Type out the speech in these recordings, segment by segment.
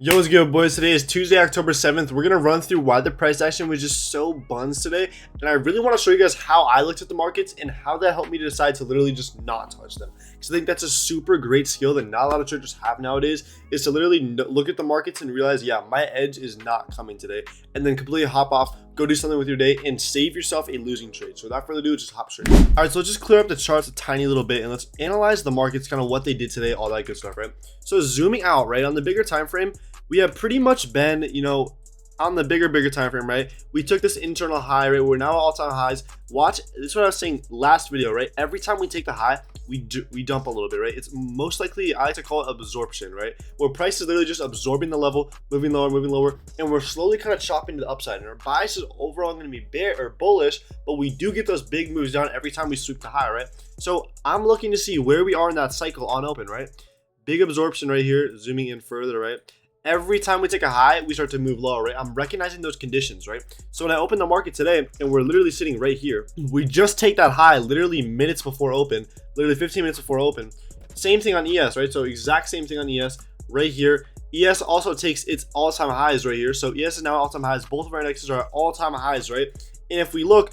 Yo, what's good, boys? Today is Tuesday, October 7th. We're going to run through why the price action was just so buns today. And I really want to show you guys how I looked at the markets and how that helped me to decide to literally just not touch them. Because I think that's a super great skill that not a lot of traders have nowadays, is to literally look at the markets and realize, yeah, my edge is not coming today. And then completely hop off, go do something with your day, and save yourself a losing trade. So without further ado, just hop straight. All right, so let's just clear up the charts a tiny little bit and let's analyze the markets, kind of what they did today, all that good stuff, right? So zooming out, right, on the bigger time frame, we have pretty much been, on the bigger time frame, right? We took this internal high, right? We're now at all-time highs. Watch, this is what I was saying last video, right? Every time we take the high, we dump a little bit, right? It's most likely, I like to call it absorption, right? Where price is literally just absorbing the level, moving lower, and we're slowly kind of chopping to the upside. And our bias is overall going to be bear or bullish, but we do get those big moves down every time we sweep the high, right? So I'm looking to see where we are in that cycle on open, right? Big absorption right here, zooming in further, right? Every time we take a high, we start to move lower, right? I'm recognizing those conditions, right? So when I open the market today and we're literally sitting right here, we just take that high literally minutes before open, literally 15 minutes before open. Same thing on ES, right? So exact same thing on ES right here. ES also takes its all-time highs right here. So ES is now all-time highs. Both of our indexes are all-time highs, right? And if we look,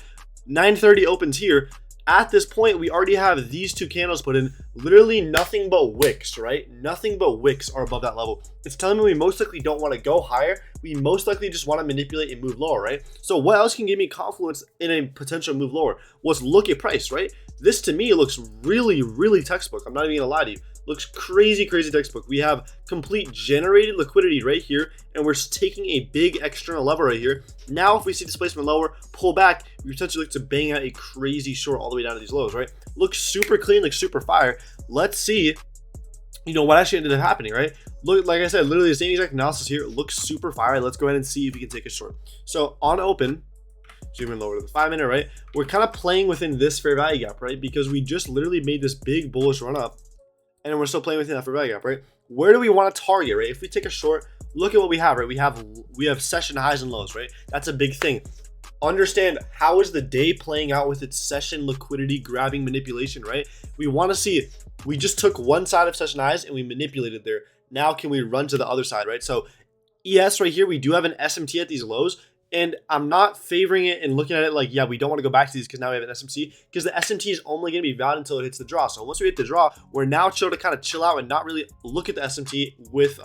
9:30 opens here. At this point, we already have these two candles put in, literally nothing but wicks, right? Nothing but wicks are above that level. It's telling me we most likely don't want to go higher. We most likely just want to manipulate and move lower, right? So what else can give me confluence in a potential move lower? Let's look at price, right? This to me looks really textbook. I'm not even gonna lie to you. Looks crazy textbook. We have complete generated liquidity right here, and we're taking a big external level right here. Now, if we see displacement lower, pull back, we potentially look to bang out a crazy short all the way down to these lows, right? Looks super clean, looks super fire. Let's see, what actually ended up happening, right? Look, like I said, literally the same exact analysis here. Looks super fire. Let's go ahead and see if we can take a short. So on open, zoom in lower to the 5-minute, right? We're kind of playing within this fair value gap, right? Because we just literally made this big bullish run up, and we're still playing within that fair value gap, right? Where do we want to target, right? If we take a short, look at what we have, right? We have session highs and lows, right? That's a big thing. Understand how is the day playing out with its session liquidity grabbing manipulation, right? We want to see, we just took one side of session highs and we manipulated there. Now can we run to the other side, right? So ES right here, we do have an SMT at these lows. And I'm not favoring it and looking at it like, yeah, we don't want to go back to these because now we have an SMT, because the SMT is only going to be valid until it hits the draw. So once we hit the draw, we're now chill to kind of chill out and not really look at the SMT with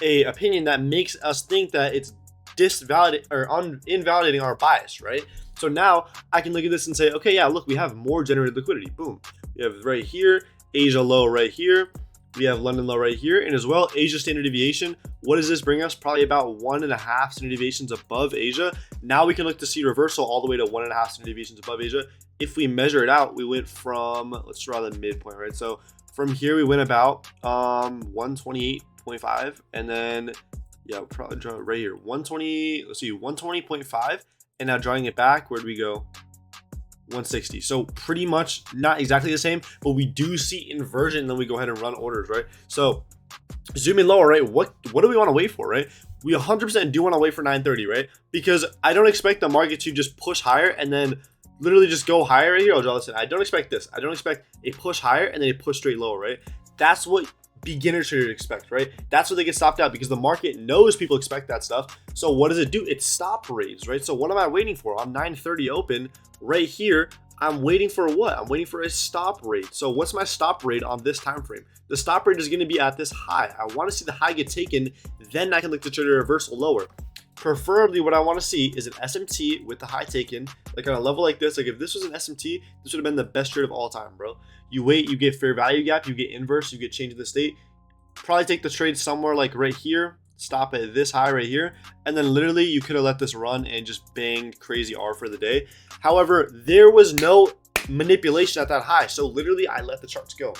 a opinion that makes us think that it's disvalid or invalidating our bias, right? So now I can look at this and say, okay, yeah, look, we have more generated liquidity. Boom. We have right here, Asia low right here. We have London low right here, and as well, Asia standard deviation. What does this bring us? Probably about 1.5 standard deviations above Asia. Now we can look to see reversal all the way to 1.5 standard deviations above Asia. If we measure it out, we went from, let's draw the midpoint, right? So from here, we went about 128.5, and then, yeah, we'll probably draw it right here, 120, let's see, 120.5, and now drawing it back, where do we go? 160. So pretty much not exactly the same, but we do see inversion, and then we go ahead and run orders, right? So zooming lower, right? What do we want to wait for, right? We 100% do want to wait for 9:30, right? Because I don't expect the market to just push higher and then literally just go higher right here. I'll draw this in. I don't expect this. I don't expect a push higher and then a push straight lower, right? That's what beginner traders expect, right? That's what they get stopped out, because the market knows people expect that stuff. So what does it do? It stop rates, right? So what am I waiting for? On 9:30 open right here, I'm waiting for what? I'm waiting for a stop rate. So what's my stop rate on this time frame? The stop rate is going to be at this high. I want to see the high get taken, then I can look to trade a reversal lower. Preferably what I want to see is an SMT with the high taken, like on a level like this. Like if this was an SMT, this would have been the best trade of all time, bro. You wait, you get fair value gap, you get inverse, you get change in the state. Probably take the trade somewhere like right here, stop at this high right here, and then literally you could have let this run and just banged crazy R for the day. However, there was no manipulation at that high, so literally I let the charts go.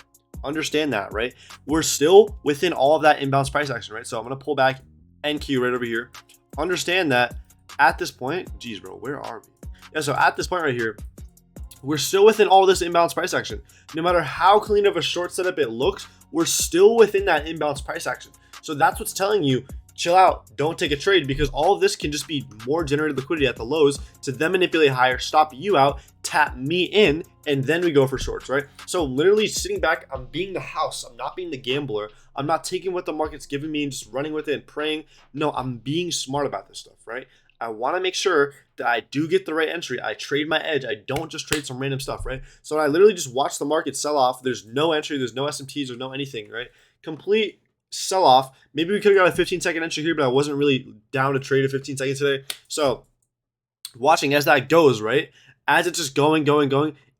Understand that, right? We're still within all of that inbound price action, right? So I'm gonna pull back NQ right over here. Understand that at this point, geez, bro, where are we? Yeah, so at this point right here, we're still within all this inbound price action. No matter how clean of a short setup it looks, we're still within that inbound price action. So that's what's telling you, chill out, don't take a trade, because all of this can just be more generated liquidity at the lows to then manipulate higher, stop you out, tap me in, and then we go for shorts, right? So literally sitting back, I'm being the house, I'm not being the gambler. I'm not taking what the market's giving me and just running with it and praying. No, I'm being smart about this stuff, right? I want to make sure that I do get the right entry. I trade my edge. I don't just trade some random stuff, right? So I literally just watch the market sell off. There's no entry. There's no SMTs. There's no anything, right? Complete sell off. Maybe we could have got a 15-second entry here, but I wasn't really down to trade a 15 seconds today. So watching as that goes, right? As it's just going,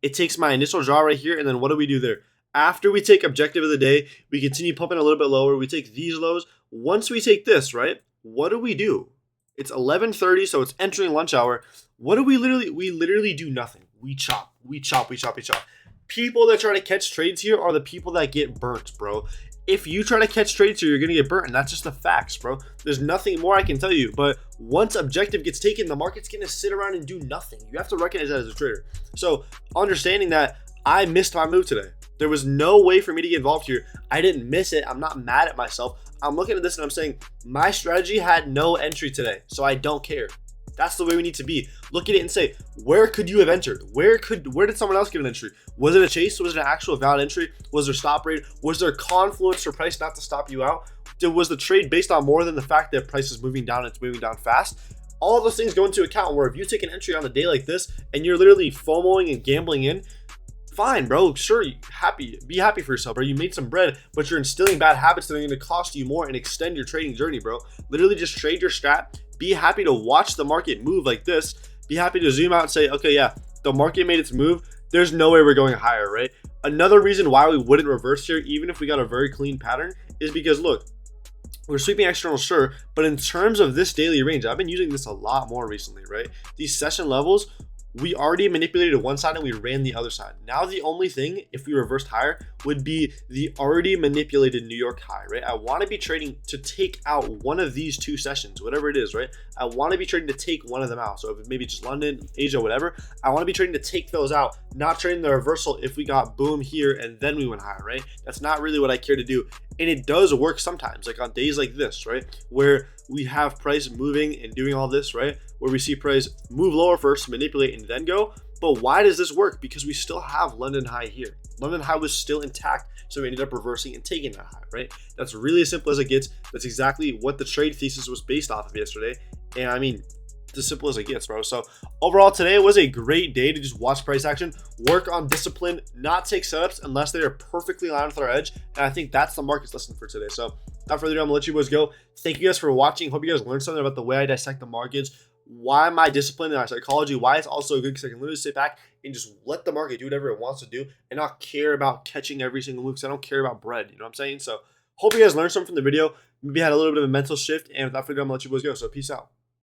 it takes my initial draw right here. And then what do we do there? After we take objective of the day, we continue pumping a little bit lower. We take these lows. Once we take this, right? What do? It's 11:30, so it's entering lunch hour. What do we literally do nothing. We chop. People that try to catch trades here are the people that get burnt, bro. If you try to catch trades here, you're going to get burnt, and that's just the facts, bro. There's nothing more I can tell you, but once objective gets taken, the market's going to sit around and do nothing. You have to recognize that as a trader. So understanding that I missed my move today. There was no way for me to get involved here. I didn't miss it. I'm not mad at myself. I'm looking at this and I'm saying my strategy had no entry today, so I don't care. That's the way we need to be. Look at it and say, where could you have entered? Where did someone else get an entry? Was it a chase? Was it an actual valid entry? Was there stop rate? Was there confluence for price not to stop you out? Was the trade based on more than the fact that price is moving down and it's moving down fast? All of those things go into account, where if you take an entry on a day like this and you're literally FOMOing and gambling in, fine, bro. Sure, be happy for yourself, bro. You made some bread, but you're instilling bad habits that are going to cost you more and extend your trading journey, bro. Literally just trade your strat. Be happy to watch the market move like this. Be happy to zoom out and say, okay, yeah, the market made its move. There's no way we're going higher, right? Another reason why we wouldn't reverse here, even if we got a very clean pattern, is because, look, we're sweeping external, sure, but in terms of this daily range, I've been using this a lot more recently, right? These session levels, we already manipulated one side and we ran the other side. Now the only thing, if we reversed higher, would be the already manipulated New York high, right? I want to be trading to take out one of these two sessions, whatever it is, right? I want to be trading to take one of them out. So if it's maybe just London, Asia, whatever, I want to be trading to take those out, not trading the reversal if we got boom here and then we went higher, right? That's not really what I care to do. And it does work sometimes, like on days like this, right? Where we have price moving and doing all this, right? Where we see price move lower first, manipulate, and then go. But why does this work? Because we still have London high here. London high was still intact, so we ended up reversing and taking that high, right? That's really as simple as it gets. That's exactly what the trade thesis was based off of yesterday. And I mean, it's as simple as it gets, bro. So overall, today was a great day to just watch price action, work on discipline, not take setups unless they are perfectly aligned with our edge. And I think that's the market's lesson for today. So without further ado, I'm gonna let you boys go. Thank you guys for watching. Hope you guys learned something about the way I dissect the markets, why my discipline and my psychology, why it's also good, because I can literally sit back and just let the market do whatever it wants to do and not care about catching every single move, because I don't care about bread. You know what I'm saying? So hope you guys learned something from the video. Maybe had a little bit of a mental shift. And without further ado, I'm gonna let you boys go. So peace out.